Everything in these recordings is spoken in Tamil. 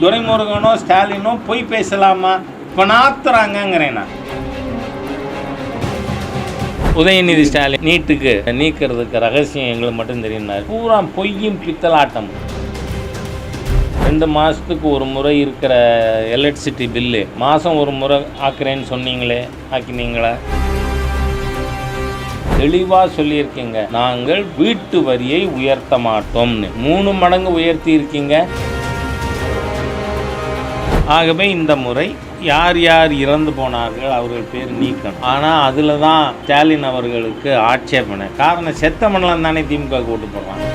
துரைமுருகனோ ஸ்டாலினோ பொய் பேசலாமா? இப்போ நாத்துறாங்கிறேன் நான். உதயநிதி ஸ்டாலின் நீட்டுக்கு நீக்கிறதுக்கு ரகசியம் எங்களுக்கு மட்டும் தெரியும்னாரு. பூரா பொய்யும் பித்தலாட்டம். 2 மாதத்துக்கு ஒரு முறை இருக்கிற எலக்ட்ரிசிட்டி பில்லு மாதம் ஒரு முறை ஆக்குறேன்னு சொன்னீங்களே, ஆக்கினீங்களா? தெளிவாக சொல்லியிருக்கீங்க, நாங்கள் வீட்டு வரியை உயர்த்த மாட்டோம்னு. 3 மடங்கு உயர்த்தி இருக்கீங்க. ஆகவே இந்த முறை யார் யார் இறந்து போனார்கள் அவர்கள் பேர் நீக்கணும். ஆனால் அதில் தான் ஸ்டாலின் அவர்களுக்கு ஆட்சேபனை. காரணம், செத்த மண்டலம் தானே திமுக ஓட்டு போடுறாங்க.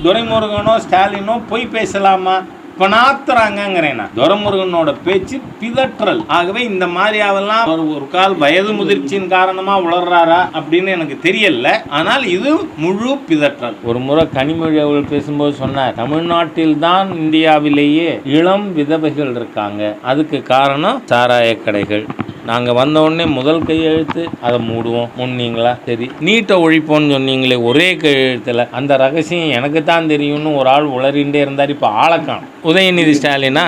துரைமுருகனோ ஸ்டாலினோ பொய் பேசலாமா? இப்போ நாத்துறாங்கிறேன் நான். துரைமுருகனோட பேச்சு பிதற்றல். ஆகவே இந்த மாதிரியாவெல்லாம் ஒரு கால் வயது முதிர்ச்சியின் காரணமாக உளர்றாரா அப்படின்னு எனக்கு தெரியல. ஆனால் இது முழு பிதற்றல். ஒரு முறை கனிமொழி அவர்கள் பேசும்போது சொன்னார், தமிழ்நாட்டில் தான் இந்தியாவிலேயே இளம் விதவைகள் இருக்காங்க. அதுக்கு காரணம் சாராய கடைகள். நாங்கள் வந்த உடனே முதல் கையெழுத்து அதை மூடுவோம் முன்னீங்களா? சரி, நீட்டை ஒழிப்போன்னு சொன்னீங்களே ஒரே கையெழுத்தில், அந்த ரகசியம் எனக்கு தான் தெரியும்னு ஒரு ஆள் உளறிண்டே இருந்தார். இப்போ ஆளக்கான். உதயநிதி ஸ்டாலினா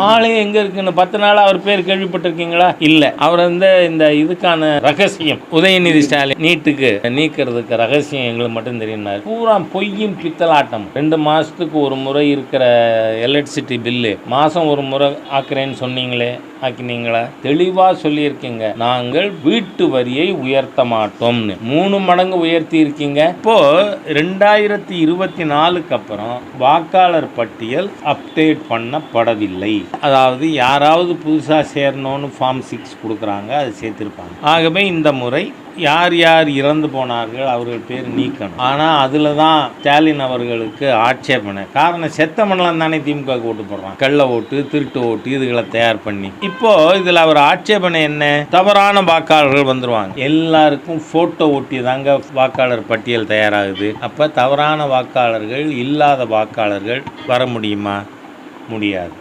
ஆளே எங்கே இருக்குன்னு 10 நாளாக அவர் பேர் கேள்விப்பட்டிருக்கீங்களா? இல்லை. அவர் இந்த இதுக்கான ரகசியம் உதயநிதி ஸ்டாலின் நீட்டுக்கு நீக்கிறதுக்கு ரகசியம் எங்களுக்கு மட்டும் தெரியும்னாரு. பூரா பொய்யும் பித்தலாட்டம். 2 மாதத்துக்கு ஒரு முறை இருக்கிற எலக்ட்ரிசிட்டி பில்லு மாதம் ஒரு முறை ஆக்குறேன்னு சொன்னீங்களே, ஆக்கினீங்களா? தெளிவாக சொல்லியிருக்கீங்க, நாங்கள் வீட்டு வரியை உயர்த்த மாட்டோம்னு. 3 மடங்கு உயர்த்தி இருக்கீங்க. இப்போ 2024க்கு அப்புறம் வாக்காளர் பட்டியல் அப்டேட் பண்ணப்படவில்லை. அதாவது யாராவது புதுசாக சேரணும்னு ஃபார்ம் 6 கொடுக்குறாங்க, அது சேர்த்துருப்பாங்க. ஆகவே இந்த முறை யார் யார் இறந்து போனார்கள் அவர்கள் பேர் நீக்கணும். ஆனால் அதில் தான் ஸ்டாலின் அவர்களுக்கு ஆட்சேபனை. காரணம், செத்த மண்டலம் தானே திமுக ஓட்டு போடுறாங்க. கள்ள ஓட்டு, திருட்டு ஓட்டு, இதுகளை தயார் பண்ணி. இப்போ இதில் அவர் ஆட்சேபனை என்ன? தவறான வாக்காளர்கள் வந்துடுவாங்க. எல்லாருக்கும் ஃபோட்டோ ஒட்டி தாங்க வாக்காளர் பட்டியல் தயாராகுது. அப்போ தவறான வாக்காளர்கள், இல்லாத வாக்காளர்கள் வர முடியுமா? முடியாது.